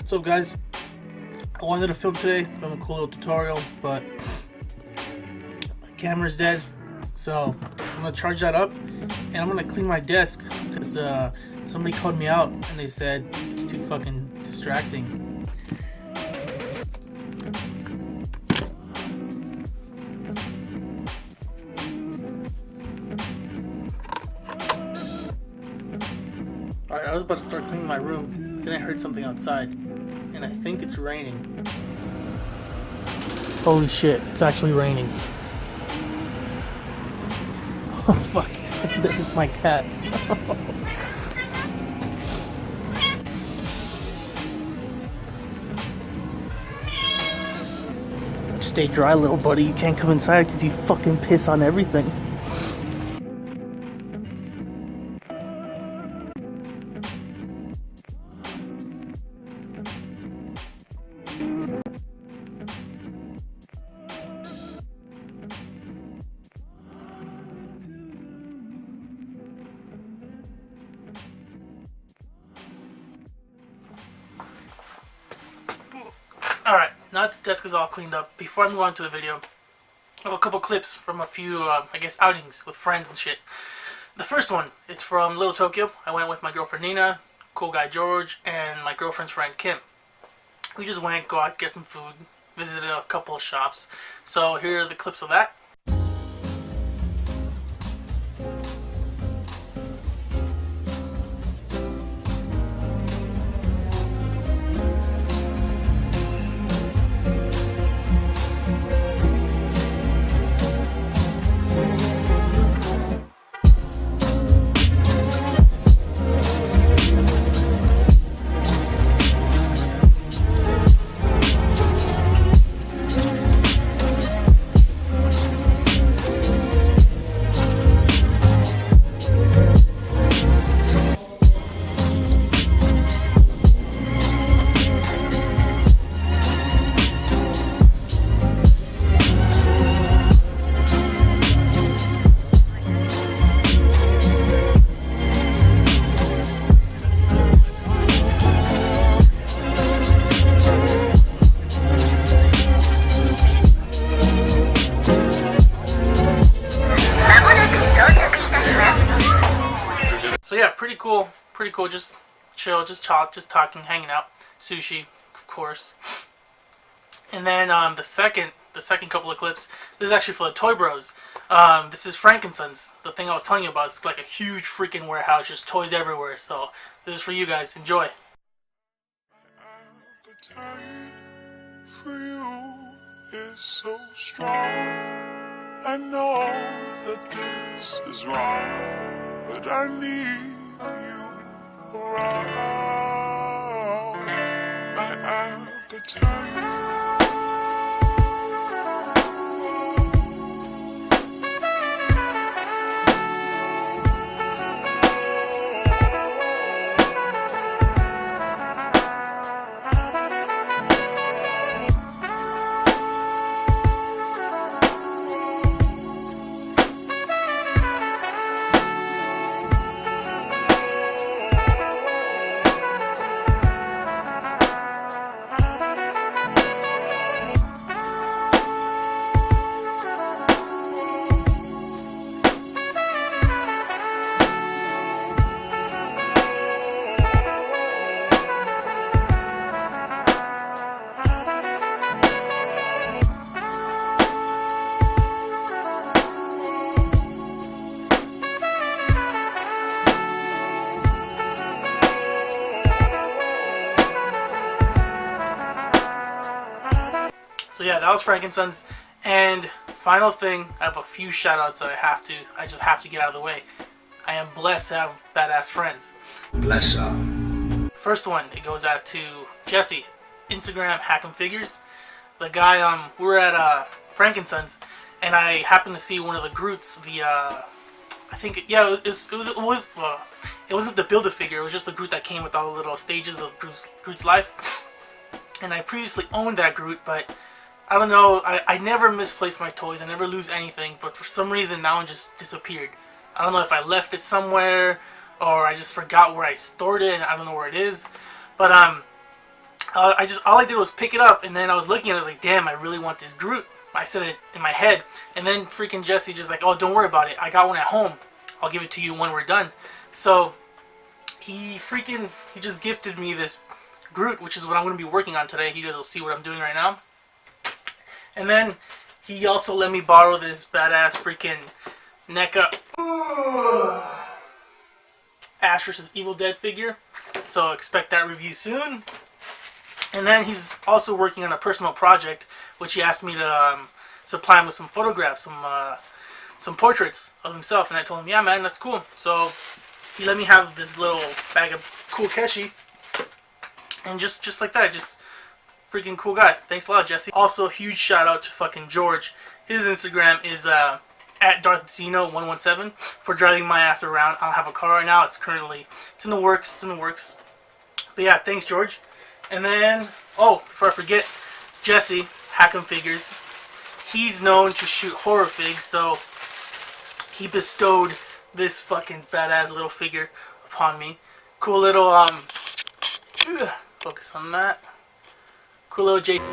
What's up, guys? I wanted to film today, film a cool little tutorial, but my camera's dead, so I'm gonna charge that up and I'm gonna clean my desk because somebody called me out and they said it's too fucking distracting. Alright, I was about to start cleaning my room, then I heard something outside, and I think it's raining. Holy shit, it's actually raining. Oh fuck, there's my cat. Stay dry, little buddy, you can't come inside because you fucking piss on everything. Alright, now that the desk is all cleaned up, before I move on to the video, I have a couple clips from a few, I guess, outings with friends and shit. The first one is from Little Tokyo. I went with my girlfriend Nina, cool guy George, and my girlfriend's friend Kim. We just went, go out, get some food, visited a couple of shops. So here are the clips of that. So yeah, pretty cool, just chill, just talk, just talking, hanging out, sushi, of course. And then the second couple of clips, this is actually for the Toy Bros. This is Frankenson's, the thing I was telling you about. It's like a huge freaking warehouse, just toys everywhere. So this is for you guys, enjoy. For you is so strong. I know that this is wrong, but I need you around. My appetite. So yeah, that was Frankenson's. And final thing, I have a few shout outs that I just have to get out of the way. I am blessed to have badass friends. Bless her. First one, it goes out to Jesse, Instagram Hackin' Figures. The guy, we were at Frankenson's, and I happened to see one of the Groots, I think, yeah, it wasn't the Build-A-Figure, it was just the Groot that came with all the little stages of Groot's life. And I previously owned that Groot, but I don't know, I never misplace my toys, I never lose anything, but for some reason that one just disappeared. I don't know if I left it somewhere, or I just forgot where I stored it, and I don't know where it is. But all I did was pick it up, and then I was looking at it, I was like, damn, I really want this Groot. I said it in my head, and then freaking Jesse just like, oh, don't worry about it, I got one at home, I'll give it to you when we're done. So he just gifted me this Groot, which is what I'm going to be working on today. You guys will see what I'm doing right now. And then he also let me borrow this badass freaking NECA Ash vs. Evil Dead figure, so expect that review soon. And then he's also working on a personal project, which he asked me to supply him with some photographs, some portraits of himself. And I told him, yeah, man, that's cool. So he let me have this little bag of cool Keshi. And just like that, just freaking cool guy. Thanks a lot, Jesse. Also, a huge shout out to fucking George. His Instagram is at DarthZeno117 for driving my ass around. I don't have a car right now. It's in the works. But yeah, thanks, George. And then, oh, before I forget, Jesse, Hack'em Figures. He's known to shoot horror figs, so he bestowed this fucking badass little figure upon me. Cool little, focus on that. Cool little Jason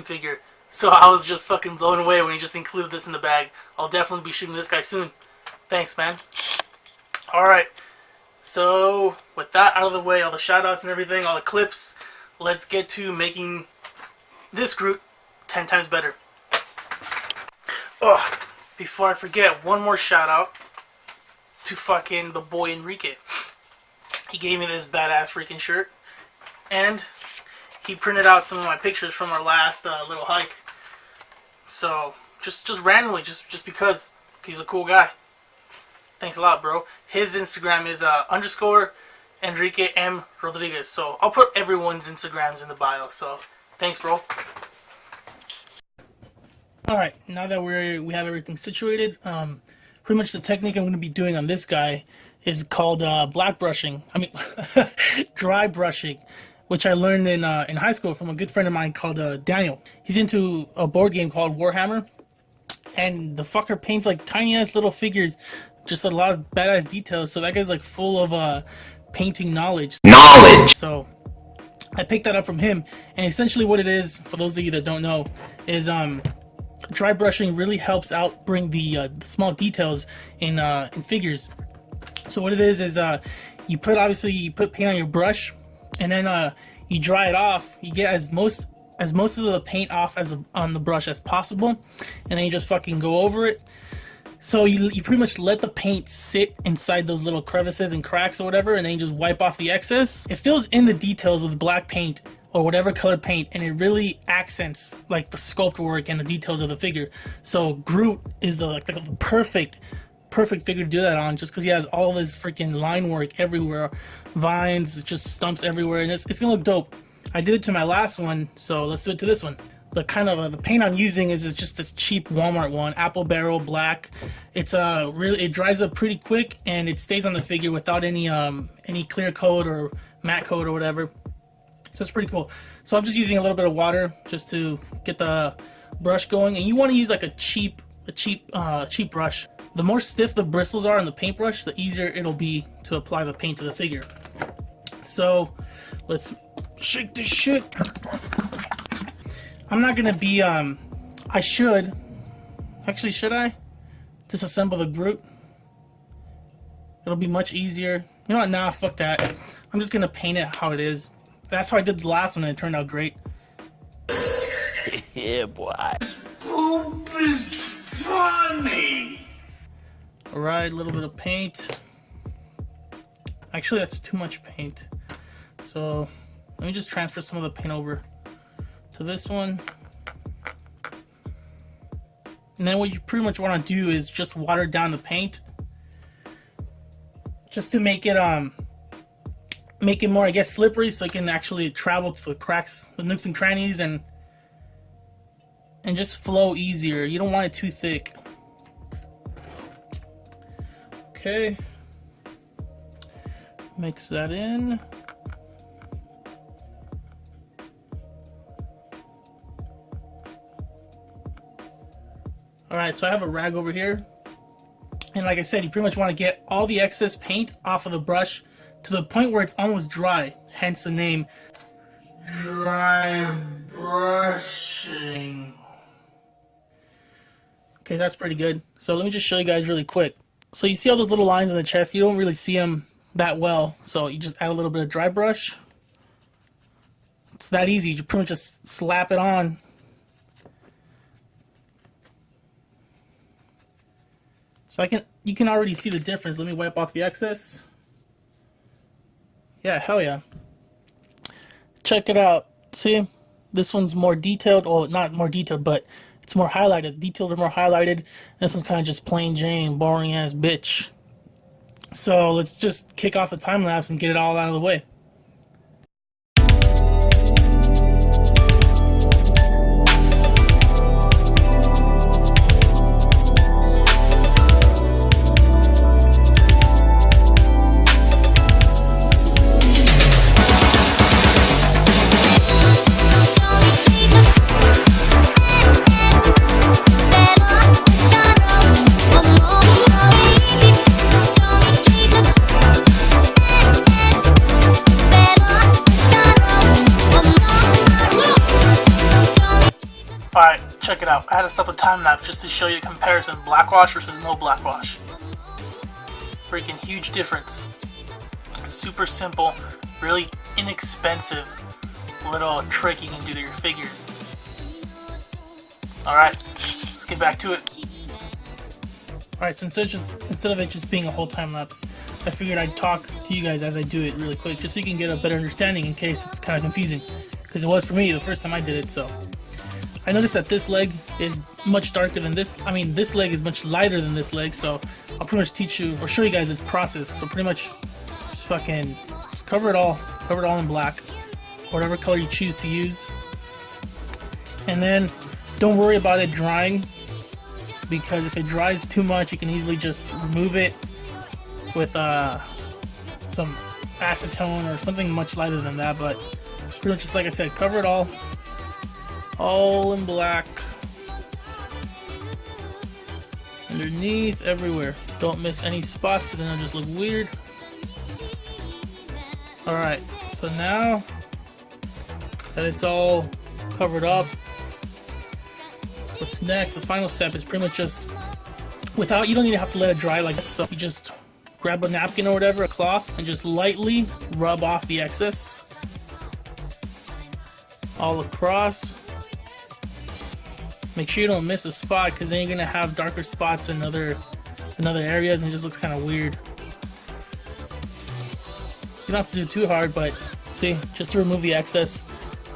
figure. So I was just fucking blown away when he just included this in the bag. I'll definitely be shooting this guy soon. Thanks, man. Alright. So, with that out of the way, all the shoutouts and everything, all the clips, let's get to making this Groot 10 times better. Oh, before I forget, one more shout out to fucking the boy Enrique. He gave me this badass freaking shirt, and he printed out some of my pictures from our last little hike. So, just randomly, just because he's a cool guy. Thanks a lot, bro. His Instagram is _ Enrique M. Rodriguez. So I'll put everyone's Instagrams in the bio. So thanks, bro. Alright, now that we have everything situated, pretty much the technique I'm going to be doing on this guy is called black brushing. I mean, dry brushing, which I learned in high school from a good friend of mine called Daniel. He's into a board game called Warhammer, and the fucker paints like tiny ass little figures, just a lot of badass details. So that guy's like full of painting knowledge. So I picked that up from him, and essentially what it is, for those of you that don't know, is dry brushing really helps out bring the small details in figures. So what it is you put paint on your brush, and then you dry it off. You get as most of the paint off on the brush as possible, and then you just fucking go over it. So you pretty much let the paint sit inside those little crevices and cracks or whatever, and then you just wipe off the excess. It fills in the details with black paint or whatever colored paint, and it really accents like the sculpt work and the details of the figure. So Groot is like the perfect figure to do that on, just because he has all this freaking line work everywhere, vines, just stumps everywhere, and it's gonna look dope. I did it to my last one, so let's do it to this one. The kind of the paint I'm using is just this cheap Walmart one, Apple Barrel Black. It's it dries up pretty quick, and it stays on the figure without any clear coat or matte coat or whatever. So it's pretty cool. So I'm just using a little bit of water just to get the brush going, and you want to use like a cheap brush. The more stiff the bristles are on the paintbrush, the easier it'll be to apply the paint to the figure. So let's shake this shit. I'm not gonna be I should I disassemble the Groot? It'll be much easier. You know what, nah, fuck that. I'm just gonna paint it how it is. That's how I did the last one, and it turned out great. Yeah, boy. Poop is funny. Alright, a little bit of paint. Actually, that's too much paint. So let me just transfer some of the paint over to this one. And then what you pretty much want to do is just water down the paint, just to make it more, I guess, slippery, so it can actually travel to the cracks, the nooks and crannies, and just flow easier. You don't want it too thick. Okay, mix that in. Alright, so I have a rag over here, And like I said, you pretty much want to get all the excess paint off of the brush to the point where it's almost dry, hence the name dry brushing. Okay, that's pretty good. So let me just show you guys really quick. So you see all those little lines in the chest, you don't really see them that well, so you just add a little bit of dry brush. It's that easy, you pretty much just slap it on. So you can already see the difference. Let me wipe off the excess. Yeah, hell yeah. Check it out. See? This one's more detailed. Well, not more detailed, but it's more highlighted. The details are more highlighted. This one's kind of just plain Jane, boring ass bitch. So let's just kick off the time lapse and get it all out of the way. Alright, check it out. I had to stop the time lapse just to show you a comparison. Blackwash versus no blackwash. Freaking huge difference. Super simple, really inexpensive little trick you can do to your figures. Alright, let's get back to it. Alright, so instead of it just being a whole time lapse, I figured I'd talk to you guys as I do it really quick, just so you can get a better understanding in case it's kind of confusing. Because it was for me the first time I did it, so. I noticed that this leg is much darker than this. I mean, this leg is much lighter than this leg, so I'll pretty much teach you or show you guys its process. So pretty much just just cover it all in black, whatever color you choose to use. And then don't worry about it drying, because if it dries too much, you can easily just remove it with some acetone or something much lighter than that. But pretty much just like I said, cover it all in black, underneath, everywhere. Don't miss any spots because then it'll just look weird. Alright, so now that it's all covered up, what's next? The final step is pretty much just you don't even have to let it dry like this. So you just grab a napkin or whatever, a cloth, and just lightly rub off the excess all across. Make sure you don't miss a spot, because then you're gonna have darker spots in other areas and it just looks kind of weird. You don't have to do it too hard, but see, just to remove the excess,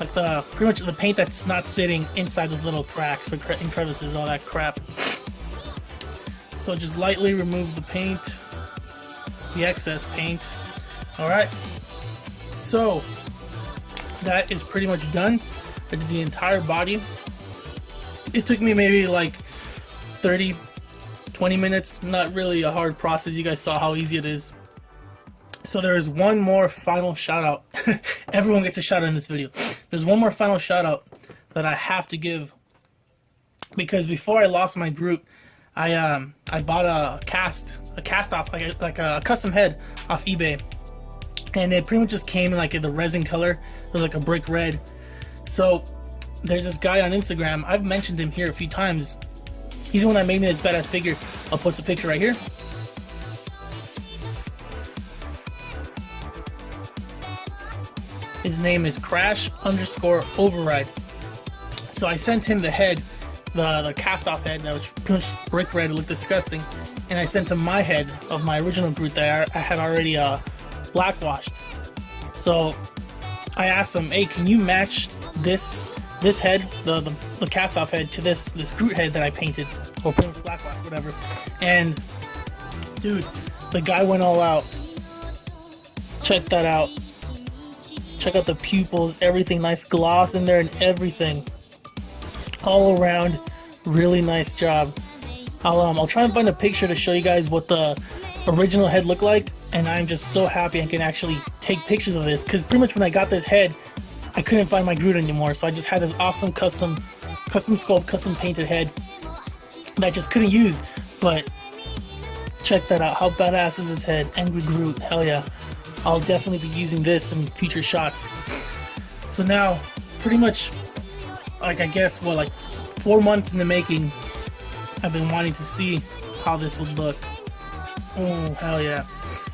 like pretty much the paint that's not sitting inside those little cracks or crevices, all that crap. So just lightly remove the paint, the excess paint. Alright, so that is pretty much done. I did the entire body. It took me maybe like 30-20 minutes. Not really a hard process. You guys saw how easy it is. So there is one more final shout out. Everyone gets a shout out in this video. There's one more final shout out that I have to give, because before I lost my Groot, I bought a cast off, like a custom head off eBay, and it pretty much just came in like the resin color. It was like a brick red. So there's this guy on Instagram. I've mentioned him here a few times. He's the one that made me this badass figure. I'll post a picture right here. His name is Crash_Override. So I sent him the head, the cast-off head that was pretty much brick red, looked disgusting, and I sent him my head of my original Groot that I had already blackwashed. So I asked him, hey, can you match this head, the cast-off head, to this Groot head that I painted, or pretty much blackwashed, whatever. And dude, the guy went all out. Check that out. Check out the pupils, everything, nice gloss in there and everything. All around, really nice job. I'll try and find a picture to show you guys what the original head looked like, and I'm just so happy I can actually take pictures of this, because pretty much when I got this head, I couldn't find my Groot anymore, so I just had this awesome custom sculpt, custom painted head that I just couldn't use. But Check that out. How badass is his head? Angry Groot. Hell yeah. I'll definitely be using this in future shots. So now, pretty much, like I guess, what, like 4 months in the making, I've been wanting to see how this would look. Oh, hell yeah.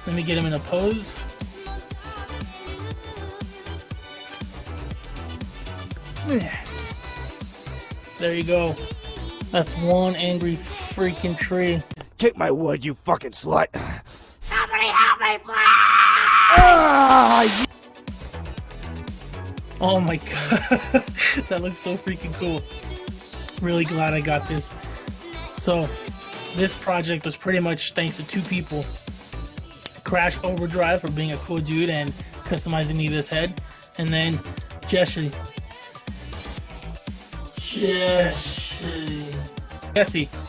Let me get him in a pose. There you go. That's one angry freaking tree. Kick my wood, you fucking slut. Somebody help me, please! Oh my god. That looks so freaking cool. Really glad I got this. So, this project was pretty much thanks to 2 people. Crash Overdrive for being a cool dude and customizing me this head. And then Jesse,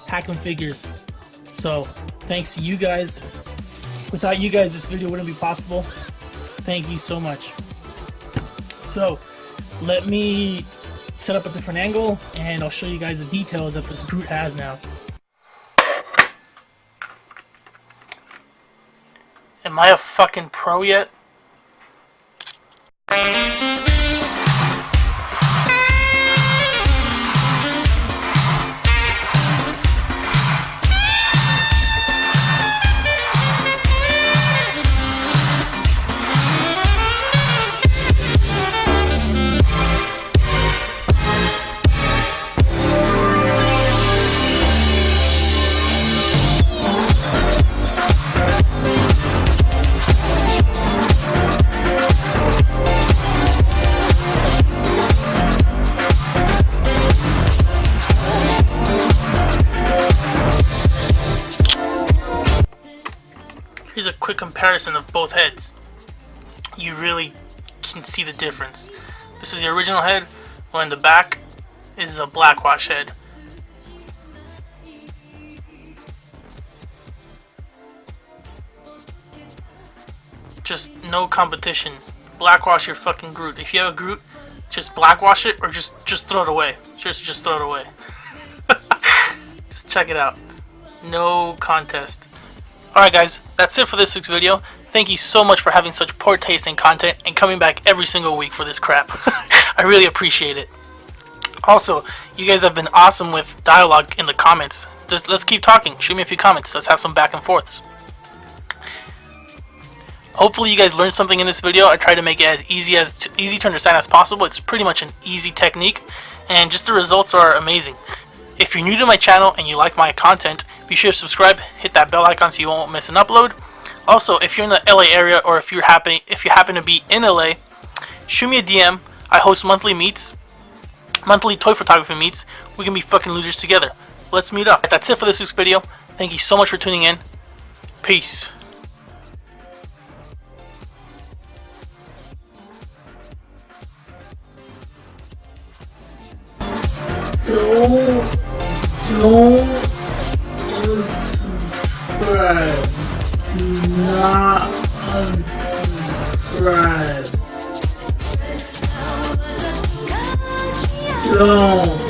Hackin' Figures. So, thanks to you guys. Without you guys, this video wouldn't be possible. Thank you so much. So, let me set up a different angle, and I'll show you guys the details that this Groot has now. Am I a fucking pro yet? Here's a quick comparison of both heads. You really can see the difference. This is the original head, while in the back is a blackwash head. Just no competition. Blackwash your fucking Groot. If you have a Groot, just blackwash it or just throw it away. Seriously, just throw it away. Just check it out. No contest. Alright guys, that's it for this week's video. Thank you so much for having such poor taste in content and coming back every single week for this crap. I really appreciate it. Also, you guys have been awesome with dialogue in the comments. Let's keep talking. Shoot me a few comments. Let's have some back and forths. Hopefully you guys learned something in this video. I try to make it as easy to understand as possible. It's pretty much an easy technique, and just the results are amazing. If you're new to my channel and you like my content, be sure to subscribe, hit that bell icon so you won't miss an upload. Also, if you're in the LA area or if you happen to be in LA, shoot me a DM. I host monthly toy photography meets. We can be fucking losers together. Let's meet up. That's it for this week's video. Thank you so much for tuning in. Peace. Don't unsubscribe. Do not unsubscribe. Don't.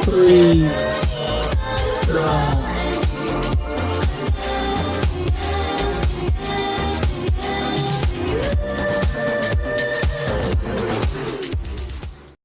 Please.